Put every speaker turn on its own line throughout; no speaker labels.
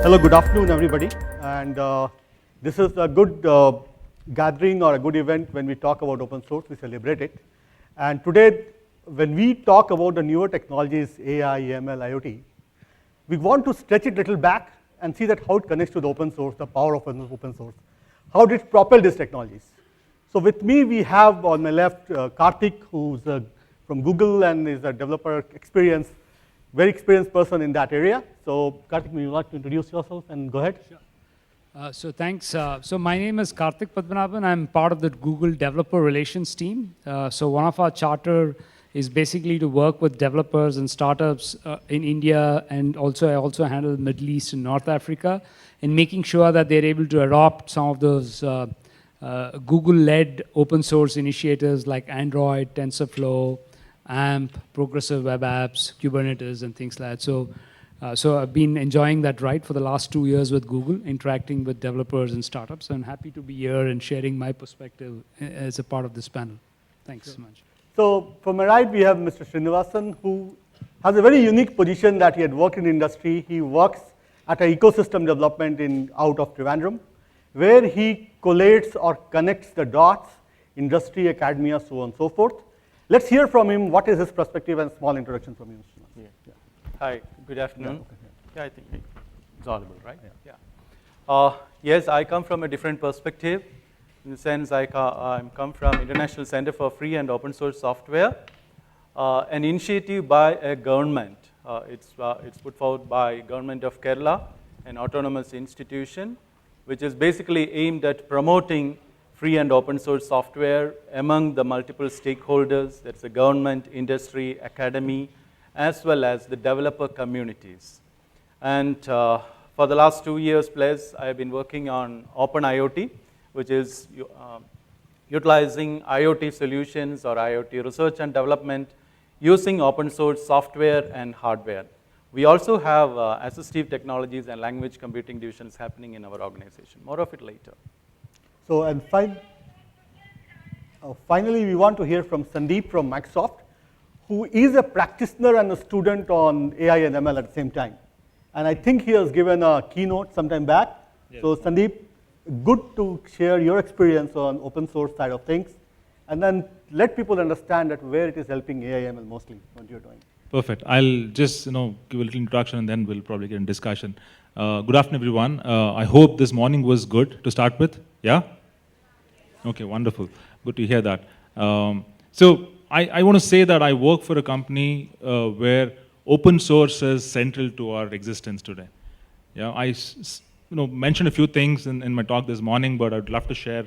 Hello, good afternoon, everybody. And this is a good gathering or a good event when we talk about open source, we celebrate it. And today, when we talk about the newer technologies, AI, ML, IoT, we want to stretch it a little back and see that how it connects to the open source, the power of open source. How did it propel these technologies? So with me, we have on my left, Karthik, who's from Google and is a developer experience, very experienced person in that area. So Karthik, would you like to introduce yourself and go ahead?
Sure. So thanks. So my name is Karthik Padmanabhan. I'm part of the Google Developer Relations team. So one of our charter is basically to work with developers and startups in India, and also I also handle Middle East and North Africa, and making sure that they're able to adopt some of those Google-led open source initiatives like Android, TensorFlow, AMP, progressive web apps, Kubernetes, and things like that. So I've been enjoying that ride for the last 2 years with Google, interacting with developers and startups. I'm happy to be here and sharing my perspective as a part of this panel. Thanks so much.
So from my right, we have Mr. Srinivasan, who has a very unique position that he had worked in industry. He works at an ecosystem development out of Trivandrum, where he collates or connects the dots, industry, academia, so on and so forth. Let's hear from him what is his perspective and small introduction from him.
Yeah. Hi, good afternoon. Yeah, I think it's audible, right? Yes, I come from a different perspective. In the sense, I come from International Center for Free and Open Source Software, an initiative by a government. It's put forward by Government of Kerala, an autonomous institution, which is basically aimed at promoting free and open source software among the multiple stakeholders. That's the government, industry, academy, as well as the developer communities. And for the last 2 years plus, I have been working on Open IoT, which is utilizing IoT solutions or IoT research and development using open source software and hardware. We also have assistive technologies and language computing divisions happening in our organization. More of it later.
So, and finally, we want to hear from Sandeep from Microsoft, who is a practitioner and a student on AI and ML at the same time. And I think he has given a keynote sometime back. Yes. So Sandeep, good to share your experience on open source side of things, and then let people understand that where it is helping AI ML mostly, what you're doing.
Perfect. I'll just give a little introduction and then we'll probably get in discussion. Good afternoon, everyone. I hope this morning was good to start with. Yeah? Okay, wonderful. Good to hear that. So I want to say that I work for a company where open source is central to our existence today. Yeah, I mentioned a few things in my talk this morning, but I'd love to share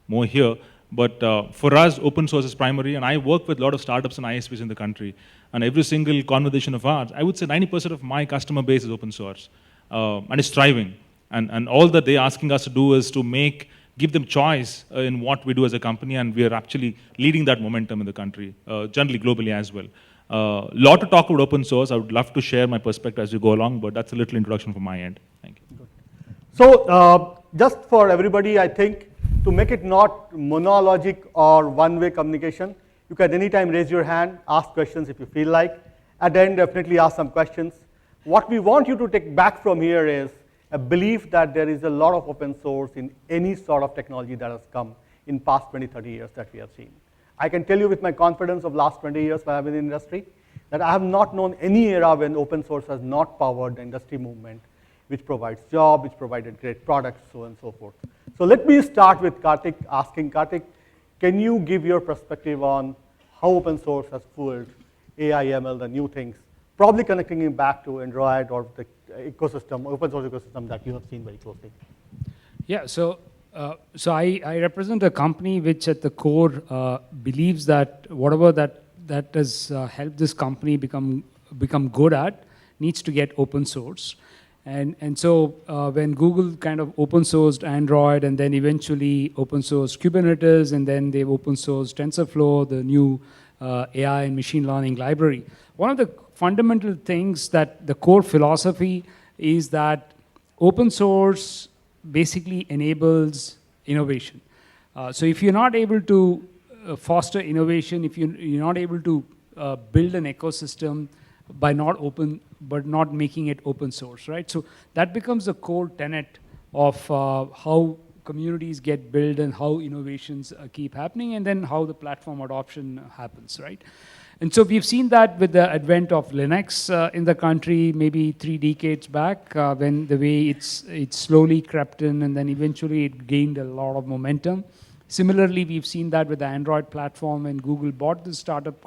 more here. But for us, open source is primary, and I work with a lot of startups and ISPs in the country. And every single conversation of ours, I would say 90% of my customer base is open source, and it's thriving. And all that they're asking us to do is to give them choice in what we do as a company, and we are actually leading that momentum in the country, generally globally as well. Lot to talk about open source. I would love to share my perspective as we go along, but that's a little introduction from my end. Thank you.
Good. So just for everybody, I think to make it not monologic or one-way communication, you can anytime raise your hand, ask questions if you feel like. At the end, definitely ask some questions. What we want you to take back from here is a belief that there is a lot of open source in any sort of technology that has come in past 20, 30 years that we have seen. I can tell you with my confidence of last 20 years when I've been in the industry that I have not known any era when open source has not powered the industry movement, which provides jobs, which provided great products, so on and so forth. So let me start with Karthik, asking Karthik, can you give your perspective on how open source has fueled AI, ML, the new things, probably connecting it back to Android or the ecosystem, open source ecosystem that you have seen very closely?
Yeah, so I represent a company which at the core believes that whatever that has helped this company become good at needs to get open source. And so when Google kind of open sourced Android and then eventually open sourced Kubernetes, and then they've open sourced TensorFlow, the new AI and machine learning library, one of the fundamental things that the core philosophy is that open source basically enables innovation. So if you're not able to foster innovation, if you're not able to build an ecosystem by not making it open source, right? So that becomes the core tenet of how communities get built and how innovations keep happening, and then how the platform adoption happens, right? And so we've seen that with the advent of Linux in the country maybe 3 decades back, when the way it's slowly crept in, and then eventually it gained a lot of momentum. Similarly, we've seen that with the Android platform, and Google bought this startup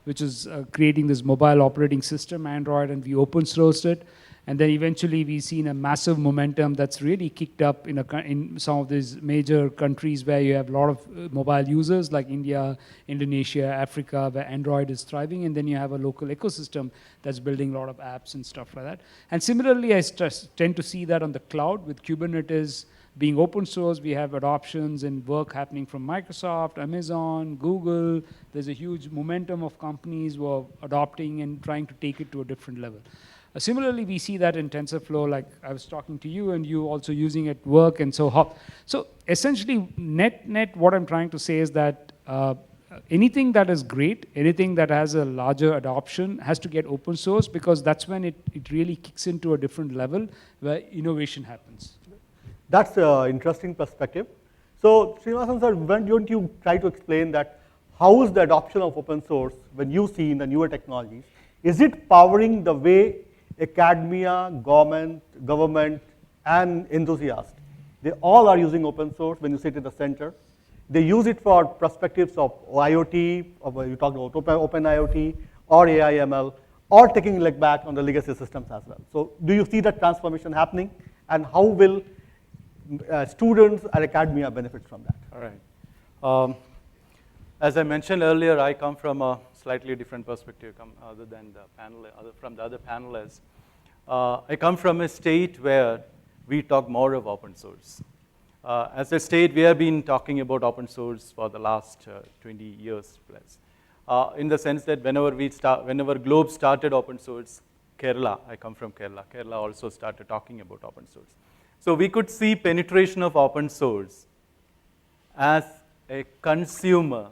which is creating this mobile operating system, Android, and we open sourced it. And then eventually we've seen a massive momentum that's really kicked up in some of these major countries where you have a lot of mobile users like India, Indonesia, Africa, where Android is thriving, and then you have a local ecosystem that's building a lot of apps and stuff like that. And similarly, I tend to see that on the cloud with Kubernetes being open source. We have adoptions and work happening from Microsoft, Amazon, Google. There's a huge momentum of companies who are adopting and trying to take it to a different level. Similarly, we see that in TensorFlow, like I was talking to you, and you also using it at work, and so essentially, net, what I'm trying to say is that anything that is great, anything that has a larger adoption has to get open source, because that's when it really kicks into a different level where innovation happens.
That's an interesting perspective. So, Srinivasan sir, why don't you try to explain that how is the adoption of open source when you see in the newer technologies? Is it powering the way academia, government, and enthusiasts, they all are using open source when you sit at the center? They use it for perspectives of IoT, or you talked about open IoT, or AI ML, or taking leg back on the legacy systems as well. So do you see that transformation happening, and how will students and academia benefit from that?
All right. As I mentioned earlier, I come from a slightly different perspective other than from the other panelists. I come from a state where we talk more of open source. As a state, we have been talking about open source for the last 20 years plus. In the sense that whenever Globe started open source, Kerala, I come from Kerala, Kerala also started talking about open source. So we could see penetration of open source as a consumer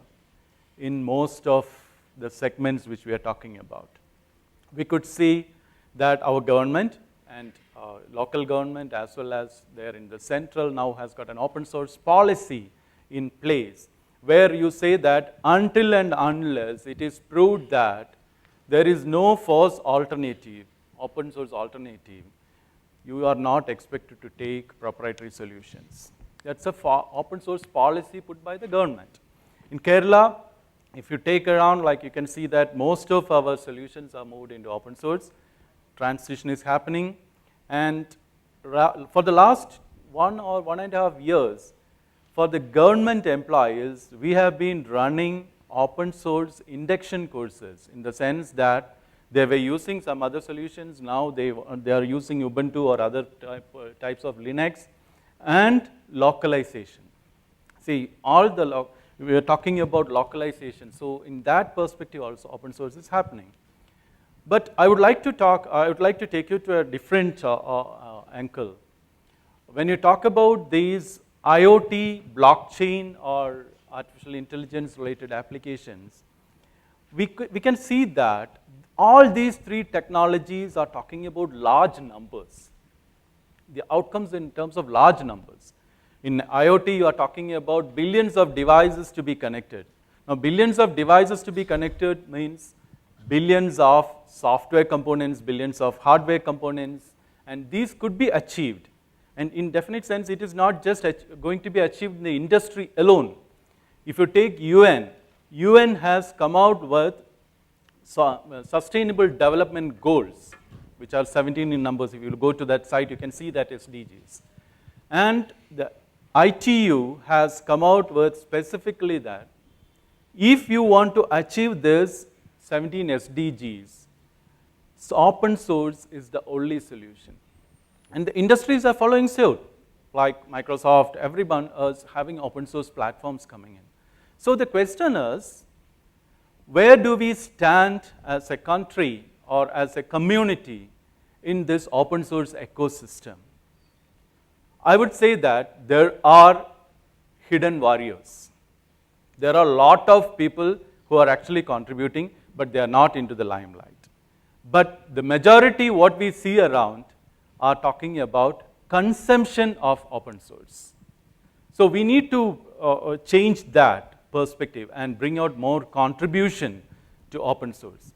in most of the segments which we are talking about. We could see that our government and local government, as well as there in the central, now has got an open source policy in place, where you say that until and unless it is proved that there is no FOSS alternative, open source alternative, you are not expected to take proprietary solutions. That's a open source policy put by the government. In Kerala, if you take around, like you can see that most of our solutions are moved into open source. Transition is happening, and for the last 1 or 1.5 years, for the government employees, we have been running open source induction courses, in the sense that they were using some other solutions, now they are using Ubuntu or other types of Linux, and localization. See, we are talking about localization, so in that perspective also open source is happening. But I would like to take you to a different angle. When you talk about these IoT, blockchain, or artificial intelligence related applications, we can see that all these 3 technologies are talking about large numbers. The outcomes in terms of large numbers. In IoT, you are talking about billions of devices to be connected. Now, billions of devices to be connected means billions of software components, billions of hardware components, and these could be achieved. And in definite sense, it is not just going to be achieved in the industry alone. If you take UN has come out with sustainable development goals, which are 17 in numbers. If you go to that site, you can see that SDGs. And the ITU has come out with specifically that if you want to achieve this 17 SDGs, so open source is the only solution. And the industries are following suit, like Microsoft, everyone is having open source platforms coming in. So the question is, where do we stand as a country or as a community in this open source ecosystem? I would say that there are hidden warriors. There are a lot of people who are actually contributing, but they are not into the limelight. But the majority what we see around are talking about consumption of open source. So we need to change that perspective and bring out more contribution to open source.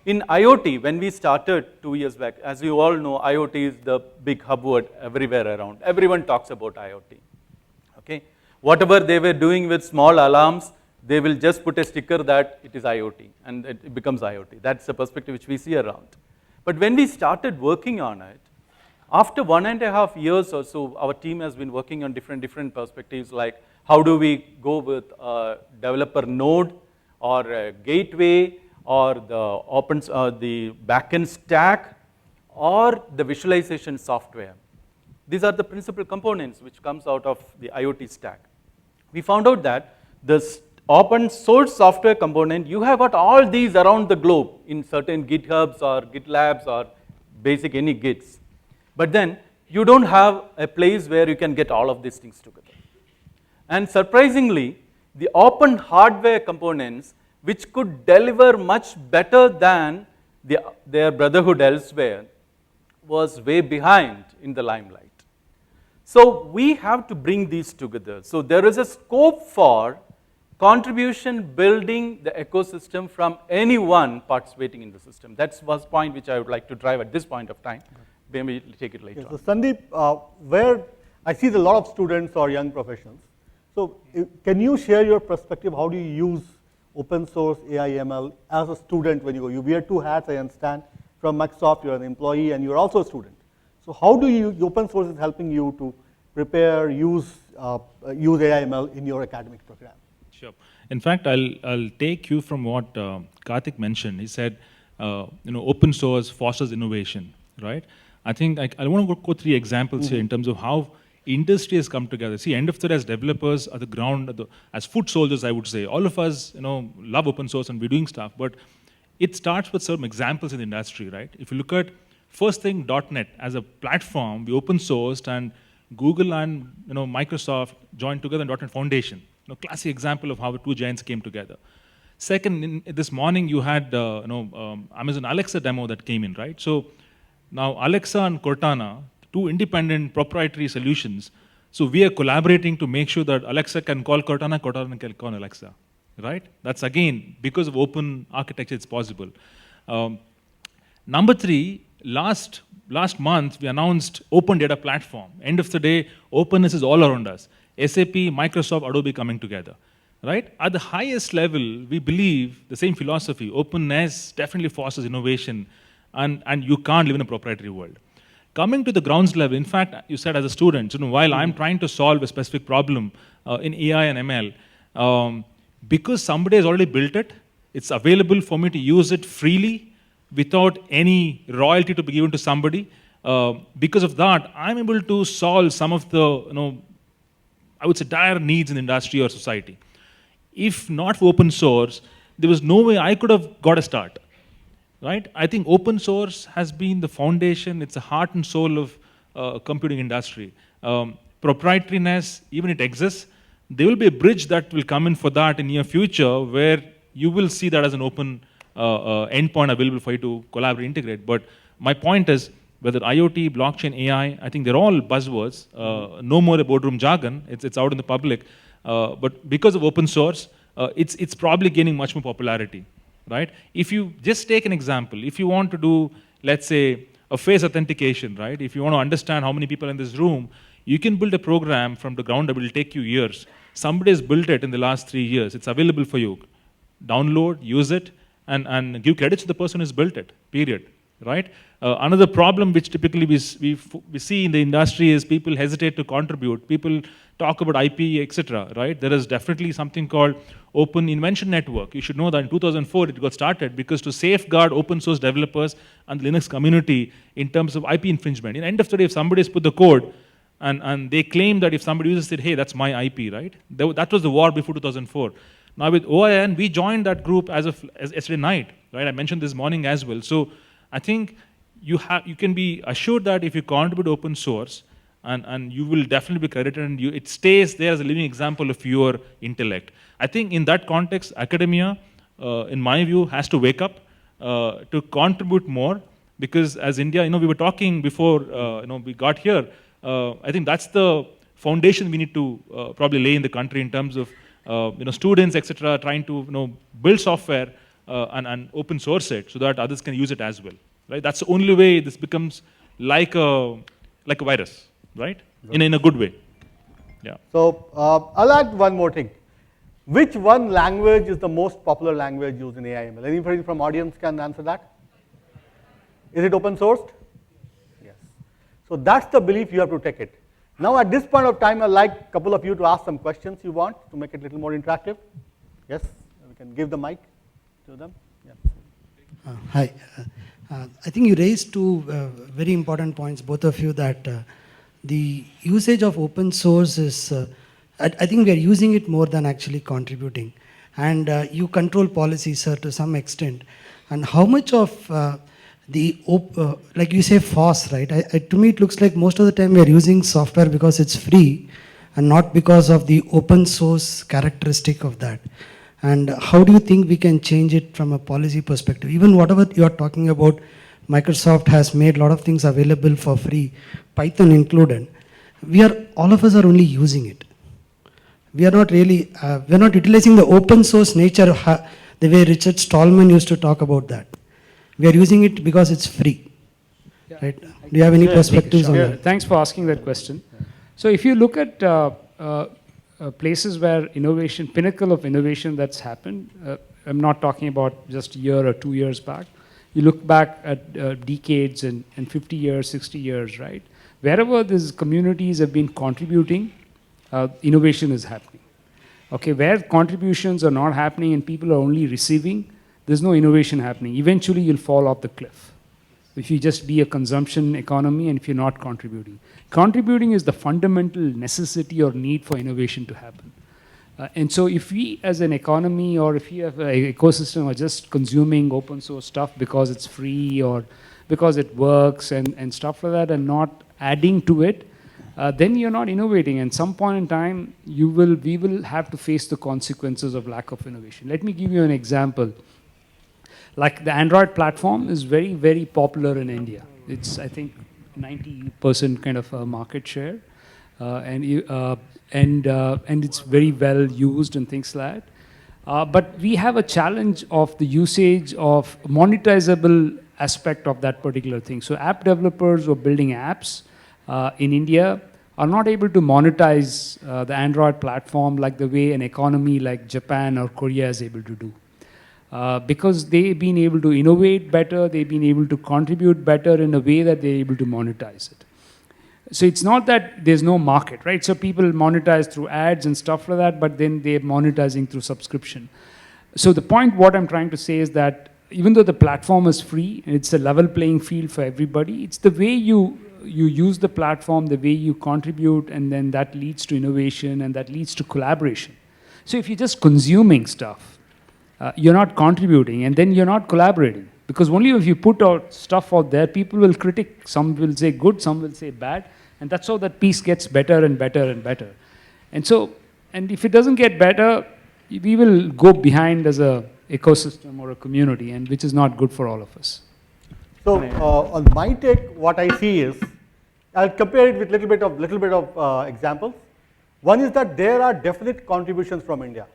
In IoT, when we started 2 years back, as you all know, IoT is the big hub word everywhere around. Everyone talks about IoT. Okay? Whatever they were doing with small alarms, they will just put a sticker that it is IoT, and it becomes IoT. That's the perspective which we see around. But when we started working on it, after 1.5 years or so, our team has been working on different perspectives, like how do we go with a developer node or a gateway or the backend stack or the visualization software. These are the principal components which comes out of the IoT stack. We found out that the open source software component, you have got all these around the globe in certain GitHubs or GitLabs or basic any Gits. But then you don't have a place where you can get all of these things together. And surprisingly, the open hardware components which could deliver much better than their brotherhood elsewhere was way behind in the limelight. So we have to bring these together. So there is a scope for contribution building the ecosystem from anyone participating in the system. That was point which I would like to drive at this point of time. Maybe we'll take it later.
Yes, so Sandeep, where I see a lot of students or young professionals. So can you share your perspective? How do you use open source AI ML as a student when you go? You wear two hats, I understand. From Microsoft, you're an employee and you're also a student. So how do you, open source is helping you to prepare, use AI ML in your academic program?
Sure. In fact, I'll take you from what Karthik mentioned. He said, open source fosters innovation, right? I think I want to go 3 examples here in terms of how industry has come together. See, end of the day, as developers at the ground, as foot soldiers, I would say, all of us, love open source and we're doing stuff, but it starts with some examples in the industry, right? If you look at first thing, .NET as a platform, we open sourced, and Google and Microsoft joined together in .NET Foundation. Classic example of how the 2 giants came together. Second, this morning you had Amazon Alexa demo that came in, right? So now Alexa and Cortana, 2 independent proprietary solutions. So we are collaborating to make sure that Alexa can call Cortana, Cortana can call Alexa, right? That's again, because of open architecture, it's possible. Number 3, last month we announced Open Data Platform. End of the day, openness is all around us. SAP, Microsoft, Adobe coming together, right? At the highest level, we believe the same philosophy. Openness definitely fosters innovation, and you can't live in a proprietary world. Coming to the grounds level, in fact, you said as a student, while I'm trying to solve a specific problem in AI and ML, because somebody has already built it, it's available for me to use it freely without any royalty to be given to somebody. Because of that, I'm able to solve some of the, I would say, dire needs in the industry or society. If not for open source, there was no way I could have got a start. Right? I think open source has been the foundation, it's the heart and soul of computing industry. Proprietariness, even it exists, there will be a bridge that will come in for that in near future where you will see that as an open endpoint available for you to collaborate, integrate. But my point is, whether IoT, blockchain, AI, I think they're all buzzwords. No more a boardroom jargon, it's out in the public. But because of open source, it's probably gaining much more popularity. Right? If you just take an example, if you want to do, let's say, a face authentication, right? If you want to understand how many people in this room, you can build a program from the ground up. It will take you years. Somebody has built it in the last 3 years. It's available for you. Download, use it, and give credit to the person who's built it, period. Right? Another problem which typically we see in the industry is people hesitate to contribute. People talk about IP, etc. Right? There is definitely something called Open Invention Network. You should know that in 2004 it got started because to safeguard open source developers and the Linux community in terms of IP infringement. In the end of the day, if somebody has put the code and they claim that if somebody uses it, hey, that's my IP, right? That was the war before 2004. Now with OIN, we joined that group as yesterday night, right? I mentioned this morning as well. So I think you can be assured that if you contribute open source, and you will definitely be credited, and it stays there as a living example of your intellect. I think in that context, academia, in my view, has to wake up. to contribute more, because as India, we were talking before, we got here. I think that's the foundation we need to probably lay in the country in terms of, students, etc., trying to, build software and open source it so that others can use it as well, right? That's the only way this becomes like a virus, right? In a good way. Yeah.
So I'll add one more thing. Which one language is the most popular language used in AI/ML? Anybody from audience can answer that? Is it open sourced? Yes. So that's the belief you have to take it. Now at this point of time, I'd like a couple of you to ask some questions you want to make it a little more interactive. Yes, we can give the mic to them. Yeah.
Hi. I think you raised two very important points, both of you, that the usage of open source is, I think we are using it more than actually contributing. And you control policy, sir, to some extent. And how much of like you say FOSS, right? To me, it looks like most of the time we are using software because it's free and not because of the open source characteristic of that. And how do you think we can change it from a policy perspective? Even whatever you are talking about, Microsoft has made a lot of things available for free, Python included. All of us are only using it. We are not really, we are not utilizing the open source nature the way Richard Stallman used to talk about that. We are using it because it's free. Yeah. Right? Do you have any perspectives on that?
Thanks for asking that question. So if you look at places where innovation, pinnacle of innovation that's happened, I'm not talking about just a year or 2 years back. You look back at decades and 50 years, 60 years, right? Wherever these communities have been contributing, innovation is happening. Okay, where contributions are not happening and people are only receiving, there's no innovation happening. Eventually, you'll fall off the cliff. If you just be a consumption economy and if you're not contributing. Contributing is the fundamental necessity or need for innovation to happen. And so if we as an economy or if you have an ecosystem are just consuming open source stuff because it's free or because it works and stuff like that and not adding to it, then you're not innovating. And some point in time, we will have to face the consequences of lack of innovation. Let me give you an example. Like the Android platform is very, very popular in India. It's, I think, 90% kind of market share. And it's very well used and things like that. But we have a challenge of the usage of monetizable aspect of that particular thing. So app developers who are building apps in India are not able to monetize the Android platform like the way an economy like Japan or Korea is able to do. Because they've been able to innovate better, they've been able to contribute better in a way that they're able to monetize it. So it's not that there's no market, right? So people monetize through ads and stuff like that, but then they're monetizing through subscription. So the point what I'm trying to say is that even though the platform is free, and it's a level playing field for everybody, it's the way you use the platform, the way you contribute, and then that leads to innovation and that leads to collaboration. So if you're just consuming stuff, you're not contributing and then you're not collaborating. Because only if you put out stuff out there, people will critique. Some will say good, some will say bad. And that's how that piece gets better and better and better. And so, and if it doesn't get better, we will go behind as a ecosystem or a community, and which is not good for all of us.
So on my take, what I see is, I'll compare it with little bit of examples. One is that there are definite contributions from India,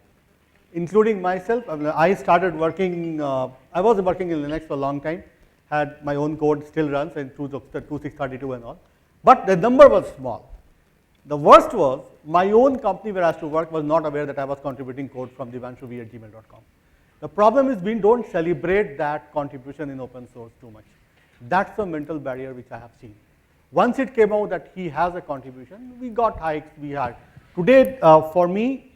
including myself. I started working, I was working in Linux for a long time, had my own code, still runs in 2632 and all. But the number was small. The worst was, my own company where I used to work was not aware that I was contributing code from divyanshu@gmail.com. The problem is we don't celebrate that contribution in open source too much. That's the mental barrier which I have seen. Once it came out that he has a contribution, we got hikes, we had. Today, for me,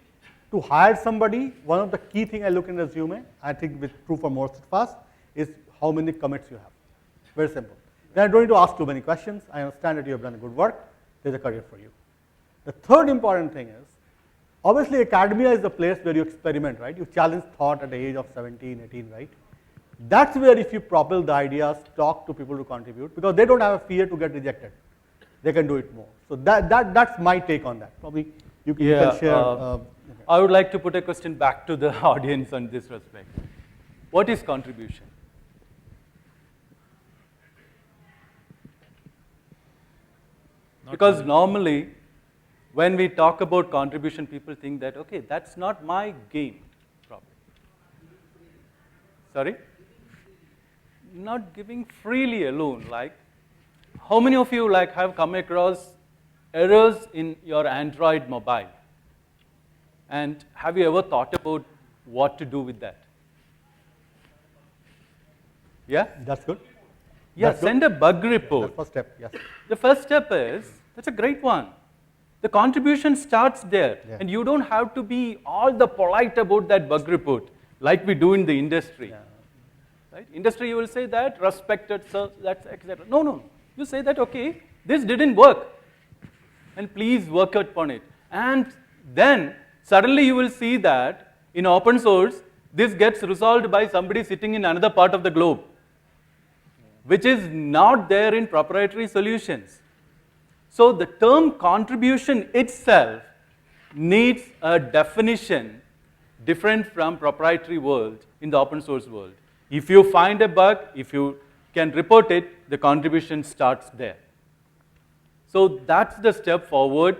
to hire somebody, one of the key things I look in resume, I think it's true for most of us, is how many commits you have. Very simple. Then I don't need to ask too many questions. I understand that you have done good work. There's a career for you. The third important thing is, obviously academia is the place where you experiment, right? You challenge thought at the age of 17, 18, right? That's where if you propel the ideas, talk to people to contribute, because they don't have a fear to get rejected. They can do it more. So that's my take on that. Probably you can share. Okay.
I would like to put a question back to the audience on this respect. What is contribution? Because normally, when we talk about contribution, people think that, okay, that's not my game, probably. Sorry? Not giving freely alone. Like, how many of you like have come across errors in your Android mobile? And have you ever thought about what to do with that? Yeah?
That's good.
Yeah,
That's good.
send a bug report.
That's first step, yes.
The first step is, that's a great one. The contribution starts there.
Yeah.
And you don't have to be all the polite about that bug report, like we do in the industry.
Yeah.
Right? Industry, you will say that, respected, sir, that's etc. No, no. You say that, okay, this didn't work. And please work upon it. And then, suddenly you will see that, in open source, this gets resolved by somebody sitting in another part of the globe, which is not there in proprietary solutions. So the term contribution itself needs a definition different from proprietary world in the open source world. If you find a bug, if you can report it, the contribution starts there. So that's the step forward,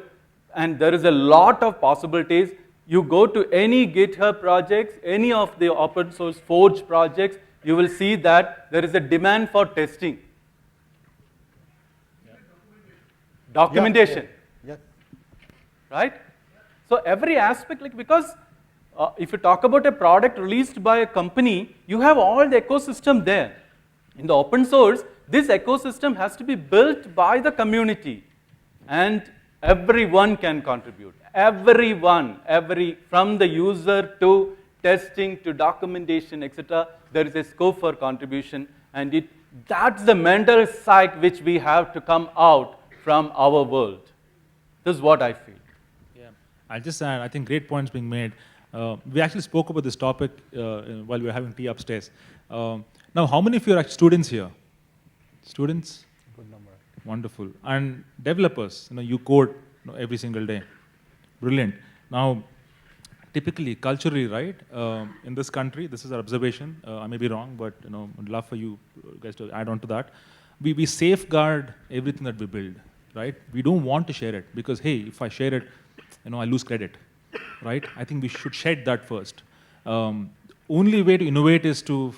and there is a lot of possibilities. You go to any GitHub projects, any of the open source Forge projects, you will see that there is a demand for testing.
Yeah.
Documentation.
Yes.
Right? So every aspect, like, because if you talk about a product released by a company, you have all the ecosystem there. In the open source, this ecosystem has to be built by the community, and everyone can contribute. Everyone, from the user to testing to documentation, etc. There is a scope for contribution, and that's the mental psyche which we have to come out from our world. This is what I feel.
Yeah, I'll just add, I think great points being made. We actually spoke about this topic while we were having tea upstairs. Now, how many of you are students here? Students?
Good number.
Wonderful. And developers, you code every single day. Brilliant. Now, typically, culturally, right, in this country, this is our observation. I may be wrong, but I'd love for you guys to add on to that. We safeguard everything that we build, right? We don't want to share it because, hey, if I share it, I lose credit, right? I think we should shed that first. Only way to innovate is to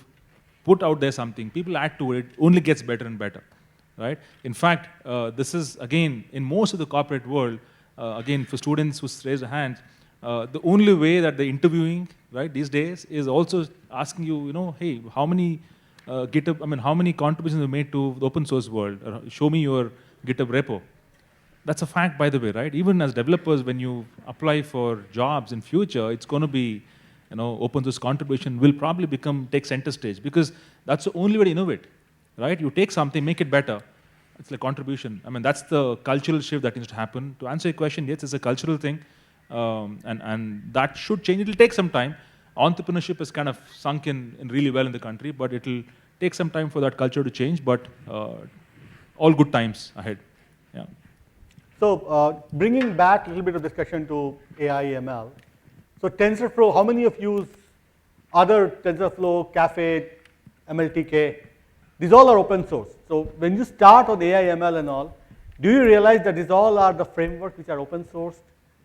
put out there something. People add to it, only gets better and better, right? In fact, this is, again, in most of the corporate world, again, for students who raise their hands, the only way that they're interviewing, right, these days is also asking you, hey, how many GitHub, how many contributions you made to the open source world? Show me your GitHub repo. That's a fact, by the way, right? Even as developers, when you apply for jobs in future, it's going to be, open source contribution will probably take center stage because that's the only way to innovate, right? You take something, make it better. It's like contribution. That's the cultural shift that needs to happen. To answer your question, yes, it's a cultural thing. And that should change. It'll take some time. Entrepreneurship is kind of sunk in really well in the country, but it'll take some time for that culture to change, but all good times ahead. Yeah.
So bringing back a little bit of discussion to AI ML. So TensorFlow, how many of you use other TensorFlow, Caffe, MLTK? These all are open source. So when you start on AI ML and all, do you realize that these all are the frameworks which are open sourced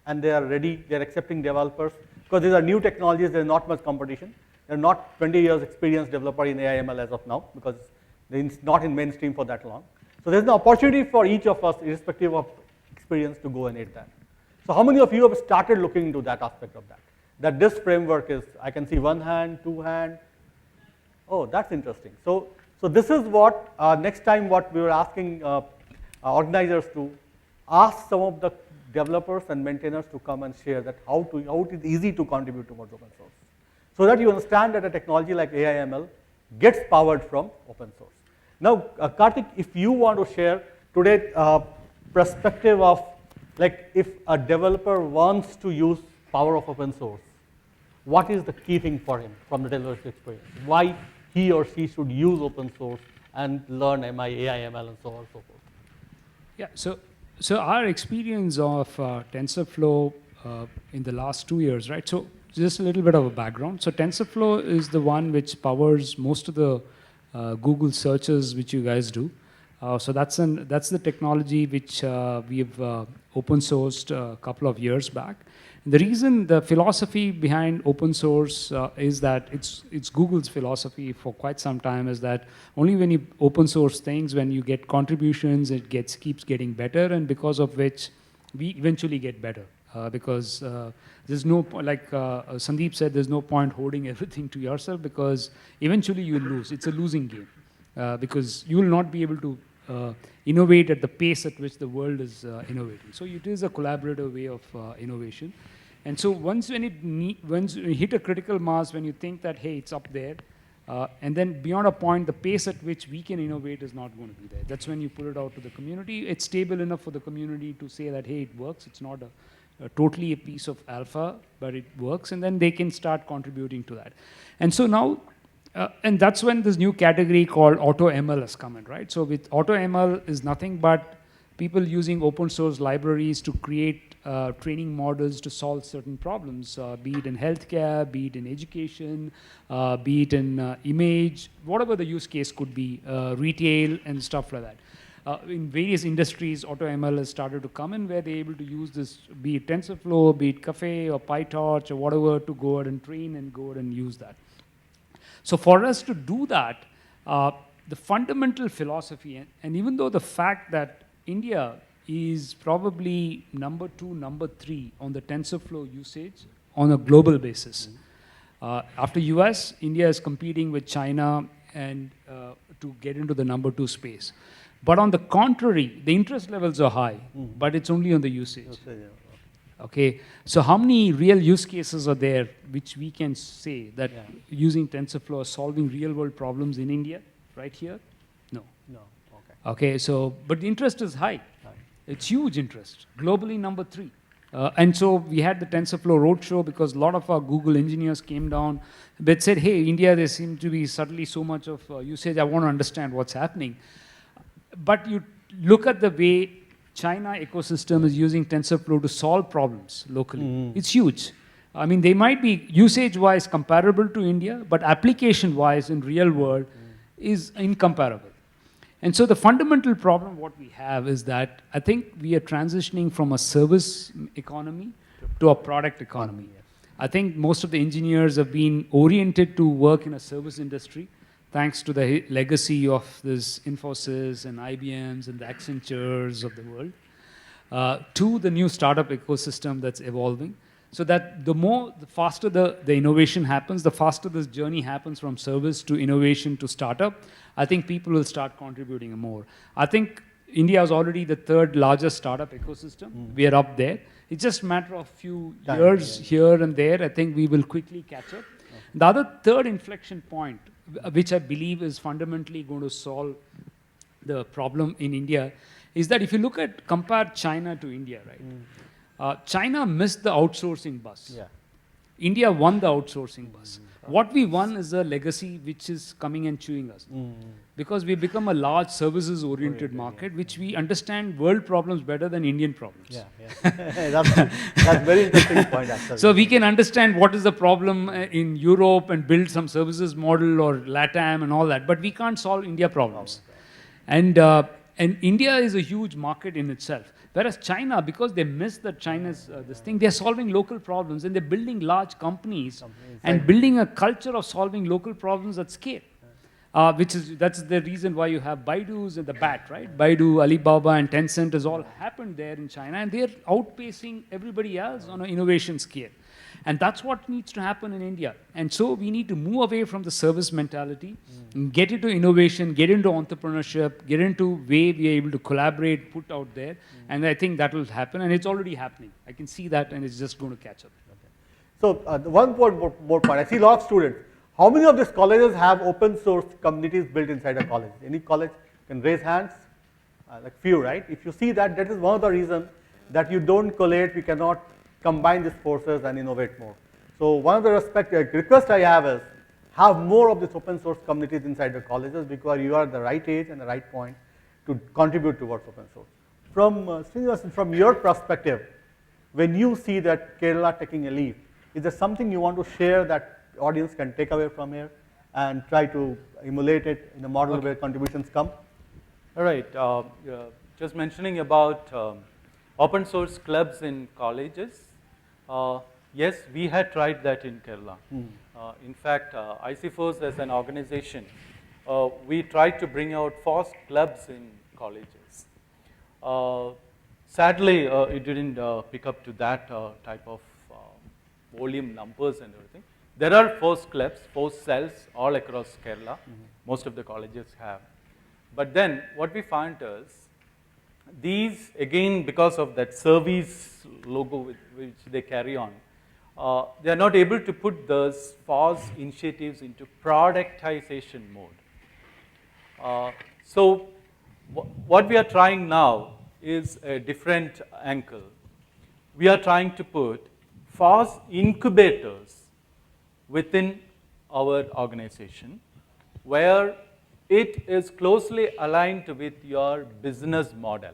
and they are ready, they are accepting developers? Because these are new technologies, there is not much competition. There are not 20 years experienced developer in AI ML as of now because it's not in mainstream for that long. So there's an opportunity for each of us, irrespective of experience, to go and aid that. So how many of you have started looking into that aspect of that? That this framework is, I can see one hand, two hand. Oh, that's interesting. So this is what, next time what we were asking organizers to ask some of the developers and maintainers to come and share that how it is easy to contribute towards open source. So that you understand that a technology like AI ML gets powered from open source. Now, Karthik, if you want to share today perspective of like if a developer wants to use power of open source, what is the key thing for him from the developer's experience? Why he or she should use open source and learn AI, ML, and so on and so forth?
Yeah, so our experience of TensorFlow in the last 2 years, right? So just a little bit of a background. So TensorFlow is the one which powers most of the Google searches which you guys do. So that's the technology which we've open sourced a couple of years back. The reason, the philosophy behind open source is that it's Google's philosophy for quite some time, is that only when you open source things, when you get contributions, it keeps getting better, and because of which we eventually get better. Because there's no, like Sandeep said, there's no point holding everything to yourself, because eventually you'll lose. It's a losing game, because you will not be able to innovate at the pace at which the world is innovating. So it is a collaborative way of innovation. And so once you hit a critical mass, when you think that, hey, it's up there, and then beyond a point, the pace at which we can innovate is not going to be there. That's when you put it out to the community. It's stable enough for the community to say that, hey, it works. It's not totally a piece of alpha, but it works, and then they can start contributing to that. And so now, and that's when this new category called AutoML has come in, right? So with AutoML is nothing but people using open source libraries to create training models to solve certain problems, be it in healthcare, be it in education, be it in image, whatever the use case could be, retail and stuff like that. In various industries, AutoML has started to come in where they're able to use this, be it TensorFlow, be it Caffe or PyTorch or whatever, to go ahead and train and go ahead and use that. So for us to do that, the fundamental philosophy, and even though the fact that India is probably number 2, number 3 on the TensorFlow usage on a global basis. After US, India is competing with China and to get into the number 2 space. But on the contrary, the interest levels are high, but it's only on the usage. Okay, so how many real use cases are there which we can say that using TensorFlow is solving real world problems in India, right here? No.
No, okay.
Okay, so, but the interest is high. It's huge interest, globally number 3. And so we had the TensorFlow roadshow because a lot of our Google engineers came down, but said, hey, India, there seems to be suddenly so much of usage, I want to understand what's happening. But you look at the way China ecosystem is using TensorFlow to solve problems locally. It's huge. I mean, they might be usage-wise comparable to India, but application-wise in real world is incomparable. And so the fundamental problem what we have is that I think we are transitioning from a service economy to a product economy. I think most of the engineers have been oriented to work in a service industry, thanks to the legacy of this ICFOSS and IBMs and the Accentures of the world, to the new startup ecosystem that's evolving. So that the faster the innovation happens, the faster this journey happens from service to innovation to startup, I think people will start contributing more. I think India is already the 3rd largest startup ecosystem. We are up there. It's just a matter of few years here and there. I think we will quickly catch up. The other 3rd inflection point, which I believe is fundamentally going to solve the problem in India, is that if you compare China to India, right? China missed the outsourcing bus. India won the outsourcing bus. What we won is a legacy which is coming and chewing us. Because we've become a large services-oriented market, which we understand world problems better than Indian problems.
That's very interesting point, actually.
So we can understand what is the problem in Europe and build some services model or LATAM and all that, but we can't solve India problems. And India is a huge market in itself. Whereas China, because they missed the China's this thing, they're solving local problems and they're building large companies and building a culture of solving local problems at scale. That's the reason why you have Baidu's and the BAT, right? Baidu, Alibaba, and Tencent has all happened there in China, and they're outpacing everybody else on an innovation scale. And that's what needs to happen in India. And so we need to move away from the service mentality, and get into innovation, get into entrepreneurship, get into way we are able to collaborate, put out there. And I think that will happen, and it's already happening. I can see that, and it's just going to catch up.
So one more point. I see a lot of students. How many of these colleges have open source communities built inside a college? Any college can raise hands? Like few, right? If you see that, that is one of the reasons that you don't collate, we cannot combine these forces and innovate more. So one of the request I have is have more of these open source communities inside the colleges, because you are at the right age and the right point to contribute towards open source. From Srinivasan, from your perspective, when you see that Kerala taking a leap, is there something you want to share that audience can take away from here and try to emulate it in a model where contributions come?
All right, just mentioning about open source clubs in colleges. Yes, we had tried that in Kerala. In fact, ICFOSS as an organization, we tried to bring out FOSS clubs in colleges. Sadly, it didn't pick up to that type of volume numbers and everything. There are FOSS clubs, FOSS cells all across Kerala. Most of the colleges have. But then what we found is these, again, because of that service logo which they carry on, they are not able to put those FOSS initiatives into productization mode. So what we are trying now is a different angle. We are trying to put FOSS incubators within our organization where it is closely aligned with your business model.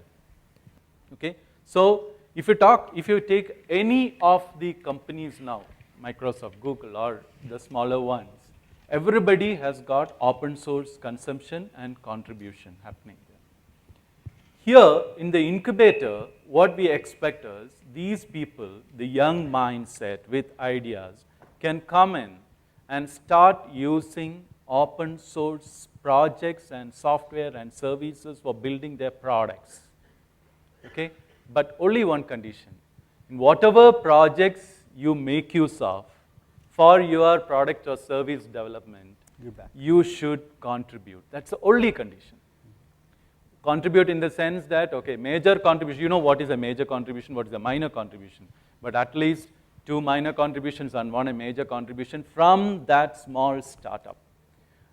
Okay? So if you take any of the companies now, Microsoft, Google, or the smaller ones, everybody has got open source consumption and contribution happening there. Here in the incubator, what we expect is these people, the young mindset with ideas, can come in and start using open source projects and software and services for building their products. Okay? But only one condition. In whatever projects you make use of for your product or service development, you should contribute. That's the only condition. Contribute in the sense that, okay, major contribution, you know what is a major contribution, what is a minor contribution, but at least 2 minor contributions and 1 major contribution from that small startup.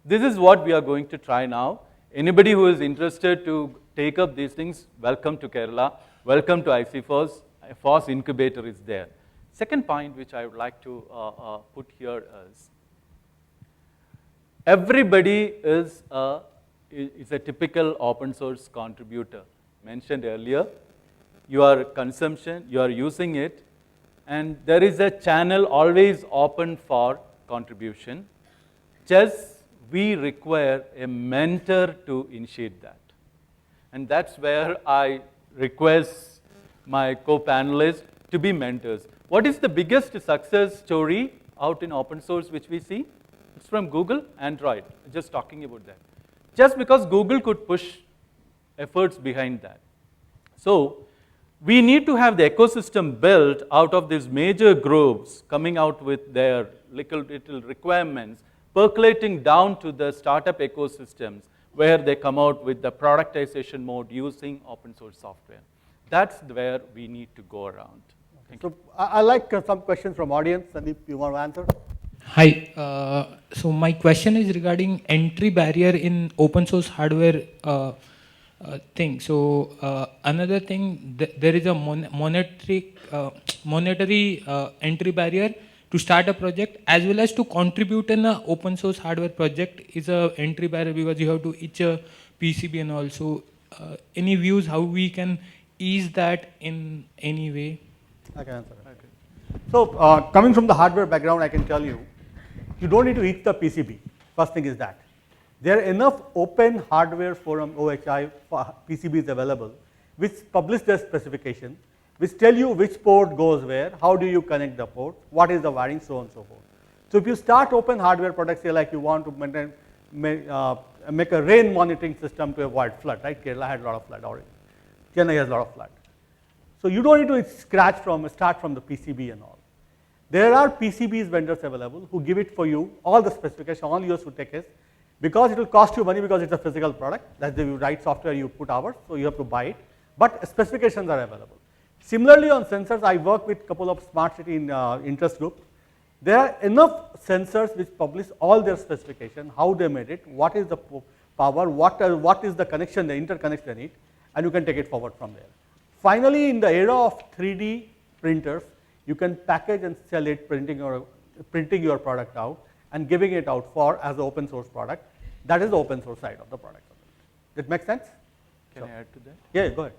This is what we are going to try now. Anybody who is interested to take up these things, welcome to Kerala, welcome to ICFOSS. FOSS incubator is there. Second point which I would like to put here is, everybody is a typical open source contributor. Mentioned earlier, your consumption, you are using it, and there is a channel always open for contribution. Just we require a mentor to initiate that. And that's where I request my co-panelists to be mentors. What is the biggest success story out in open source which we see? It's from Google, Android, just talking about that. Just because Google could push efforts behind that. So we need to have the ecosystem built out of these major groups coming out with their little requirements, percolating down to the startup ecosystems where they come out with the productization mode using open source software. That's where we need to go around.
So I like some questions from audience. Sandeep, you want to answer?
Hi. So my question is regarding entry barrier in open source hardware thing. So another thing, there is a monetary entry barrier to start a project as well as to contribute in an open source hardware project is a entry barrier because you have to each a PCB and also any views how we can ease that in any way?
I can answer that. Okay. So coming from the hardware background, I can tell you, you don't need to eat the PCB. First thing is that. There are enough open hardware forum OHI PCBs available which publish their specification, which tell you which port goes where, how do you connect the port, what is the wiring, so on and so forth. So if you start open hardware products, say like you want to make a rain monitoring system to avoid flood, right? Kerala had a lot of flood already. Chennai has a lot of flood. So you don't need to start from the PCB and all. There are PCBs vendors available who give it for you, all the specification, all yours to take is, because it will cost you money because it's a physical product, that's the you write software, you put hours, so you have to buy it, but specifications are available. Similarly on sensors, I work with a couple of smart city interest groups. There are enough sensors which publish all their specification, how they made it, what is the power, what is the connection, the interconnection they need, and you can take it forward from there. Finally, in the era of 3D printers, you can package and sell it, printing your product out and giving it out as an open source product. That is the open source side of the product. Did it make sense?
Can I add to that?
Yeah, go ahead.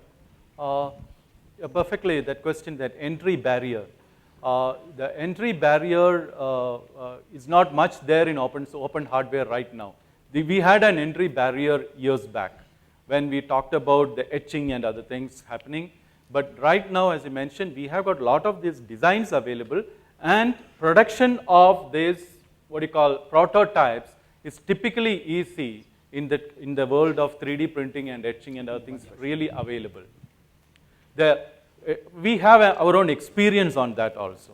Yeah, perfectly, that question, that entry barrier. The entry barrier is not much there in open hardware right now. We had an entry barrier years back. when we talked about the etching and other things happening. But right now, as I mentioned, we have got a lot of these designs available, and production of these, what you call prototypes, is typically easy in the world of 3D printing and etching and other things really available. We have our own experience on that also.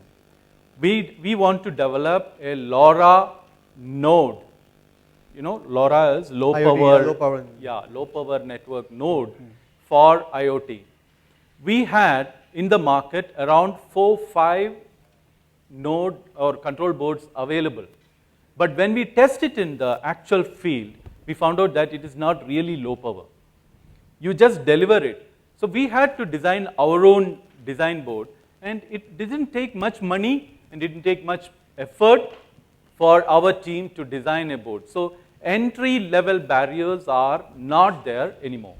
We want to develop a LoRa node. You know, LoRa is low
IoT,
power,
yeah,
low power network node for IoT. We had in the market around 4-5 node or control boards available. But when we test it in the actual field, we found out that it is not really low power. You just deliver it. So we had to design our own design board, and it didn't take much money and didn't take much effort for our team to design a board. So entry level barriers are not there anymore.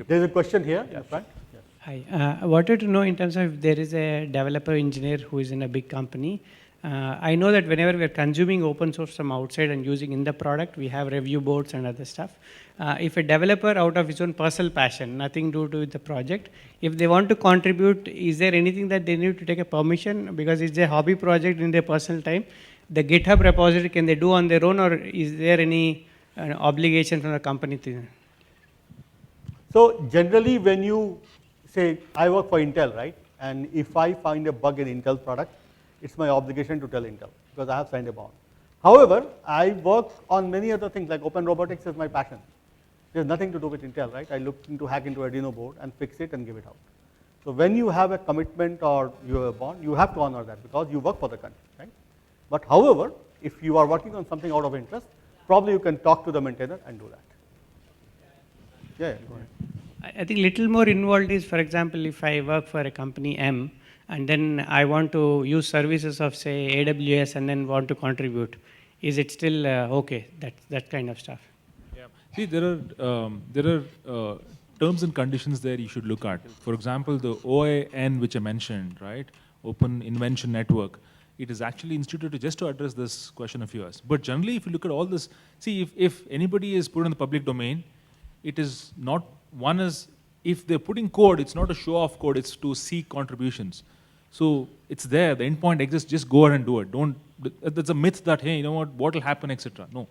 There's a question here in the front. Yes.
Hi, I wanted to know in terms of if there is a developer engineer who is in a big company. I know that whenever we're consuming open source from outside and using in the product, we have review boards and other stuff. If a developer out of his own personal passion, nothing to do with the project, if they want to contribute, is there anything that they need to take a permission? Because it's a hobby project in their personal time. The GitHub repository, can they do on their own, or is there any obligation from the company to?
So generally when you say, I work for Intel, right? And if I find a bug in Intel product, it's my obligation to tell Intel because I have signed a bond. However, I work on many other things, like open robotics is my passion. There's nothing to do with Intel, right? I look into hack into Arduino board and fix it and give it out. So when you have a commitment or you have a bond, you have to honor that because you work for the country, right? But however, if you are working on something out of interest, probably you can talk to the maintainer and do that. Yeah, go ahead.
I think little more involved is, for example, if I work for a company M, and then I want to use services of, say, AWS and then want to contribute. Is it still okay, that kind of stuff?
Yeah. See, there are terms and conditions there you should look at. For example, the OIN which I mentioned, right, Open Invention Network, it is actually instituted just to address this question of yours. But generally, if you look at all this, see, if anybody is put in the public domain, it is not, one is, if they're putting code, it's not a show-off code, it's to seek contributions. So it's there, the endpoint exists, just go ahead and do it. Don't, that's a myth that, hey, you know what will happen, etc. No,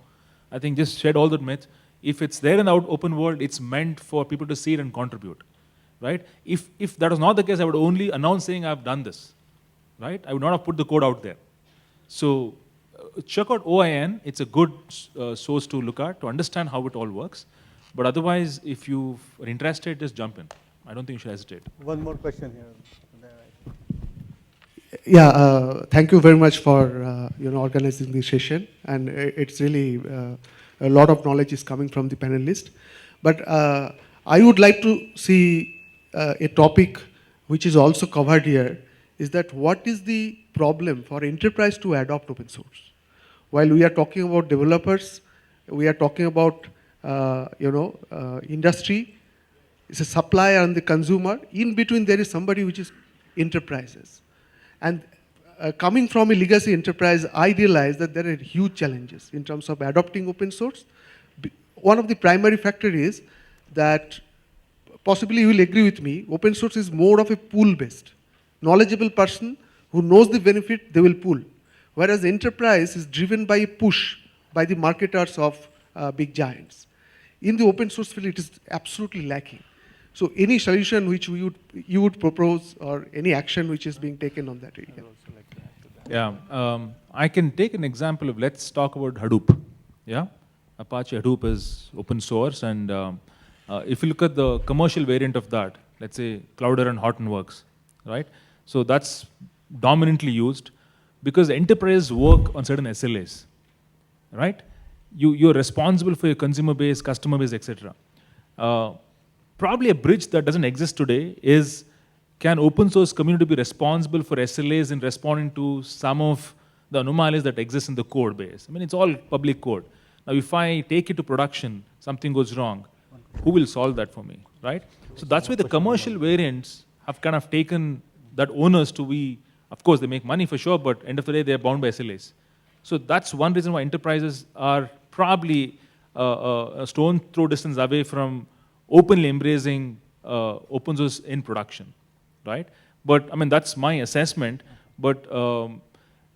I think just shed all that myth. If it's there in the open world, it's meant for people to see it and contribute, right? If that was not the case, I would only announce saying I've done this, right? I would not have put the code out there. So check out OIN, it's a good source to look at, to understand how it all works. But otherwise, if you are interested, just jump in. I don't think you should hesitate.
One more question here.
Yeah, thank you very much for organizing this session, and it's really a lot of knowledge is coming from the panelist. But I would like to see a topic which is also covered here, is that what is the problem for enterprise to adopt open source? While we are talking about developers, we are talking about industry, it's a supplier and the consumer. In between there is somebody which is enterprises. And coming from a legacy enterprise, I realize that there are huge challenges in terms of adopting open source. One of the primary factors is that, possibly you will agree with me, open source is more of a pool-based. Knowledgeable person who knows the benefit, they will pool. Whereas enterprise is driven by a push by the marketers of big giants. In the open source field, it is absolutely lacking. So any solution which you would propose, or any action which is being taken on that area?
Yeah, I can take an example of, let's talk about Hadoop. Yeah, Apache Hadoop is open source, and if you look at the commercial variant of that, let's say Cloudera and Hortonworks, right? So that's dominantly used because enterprises work on certain SLAs, right? You're responsible for your consumer base, customer base, etc. Probably a bridge that doesn't exist today is, can open source community be responsible for SLAs in responding to some of the anomalies that exist in the code base? I mean, it's all public code. Now, if I take it to production, something goes wrong, who will solve that for me, right? So that's why the commercial variants have kind of taken that owners to be, of course, they make money for sure, but end of the day, they're bound by SLAs. So that's one reason why enterprises are probably a stone throw distance away from openly embracing open source in production, right? But I mean, that's my assessment. But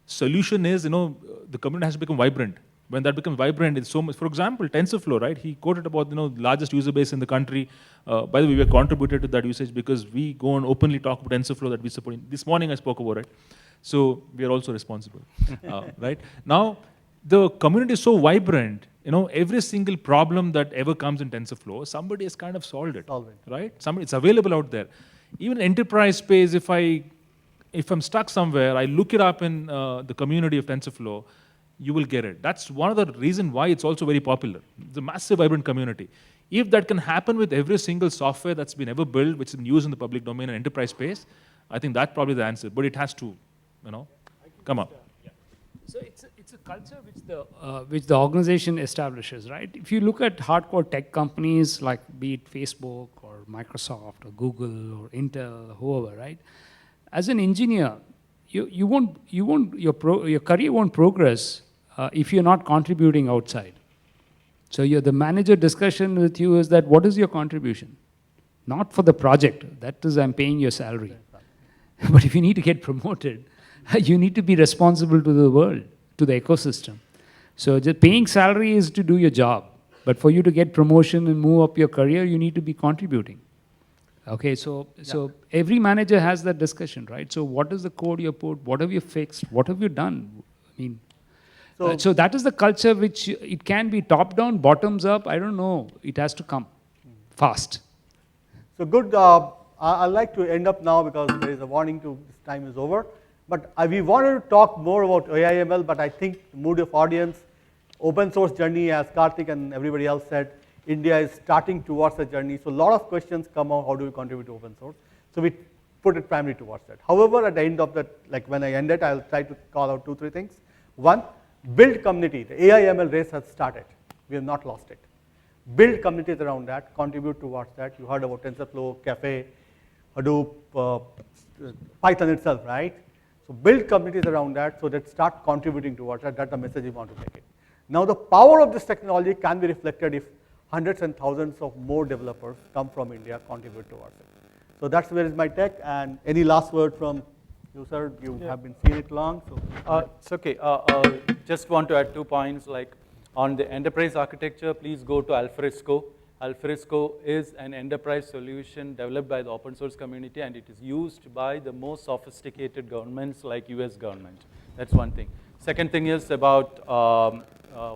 solution is, the community has to become vibrant. When that becomes vibrant, it's so much. For example, TensorFlow, right? He quoted about largest user base in the country. By the way, we have contributed to that usage because we go and openly talk about TensorFlow that we support. This morning I spoke about it. So we are also responsible, right? Now, the community is so vibrant. Every single problem that ever comes in TensorFlow, somebody has kind of solved it, right? It's available out there. Even enterprise space, if I'm stuck somewhere, I look it up in the community of TensorFlow, you will get it. That's one of the reasons why it's also very popular. It's a massive, vibrant community. If that can happen with every single software that's been ever built, which has been used in the public domain and enterprise space, I think that's probably the answer. But it has to, come up.
So it's a culture which the organization establishes, right? If you look at hardcore tech companies like be it Facebook or Microsoft or Google or Intel or whoever, right? As an engineer, your career won't progress if you're not contributing outside. So the manager discussion with you is that what is your contribution? Not for the project. That is, I'm paying your salary. But if you need to get promoted, you need to be responsible to the world, to the ecosystem. So just paying salary is to do your job. But for you to get promotion and move up your career, you need to be contributing. Okay, so every manager has that discussion, right? So what is the code you put? What have you fixed? What have you done? I mean, so that is the culture which it can be top down, bottoms up. I don't know. It has to come fast.
So good. I'd like to end up now because there is a warning to this time is over. But we wanted to talk more about AI/ML, but I think the mood of audience, open source journey, as Karthik and everybody else said, India is starting towards the journey. So a lot of questions come out, how do we contribute to open source? So we put it primarily towards that. However, at the end of that, like when I end it, I'll try to call out 2-3 things. One, build community. The AI/ML race has started. We have not lost it. Build communities around that, contribute towards that. You heard about TensorFlow, Cafe, Hadoop, Python itself, right? So build communities around that so that start contributing towards that. That's the message we want to make it. Now the power of this technology can be reflected if hundreds and thousands of more developers come from India, contribute towards it. So that's where is my tech. And any last word from you, sir? You have been seeing it long. So
it's okay. Just want to add 2 points. Like on the enterprise architecture, please go to Alfresco. Alfresco is an enterprise solution developed by the open source community, and it is used by the most sophisticated governments like US government. That's one thing. Second thing is about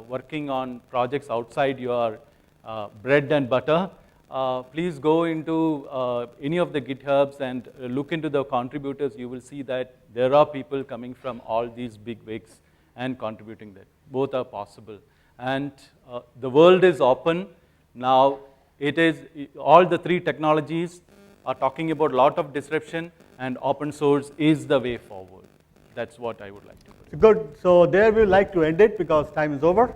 working on projects outside your bread and butter. Please go into any of the GitHubs and look into the contributors. You will see that there are people coming from all these big wigs and contributing that. Both are possible. And the world is open. Now, it is all the 3 technologies are talking about a lot of disruption, and open source is the way forward. That's what I would like to put.
Good. So there we like to end it because time is over.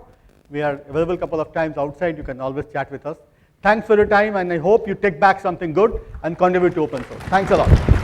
We are available a couple of times outside. You can always chat with us. Thanks for your time, and I hope you take back something good and contribute to open source. Thanks a lot.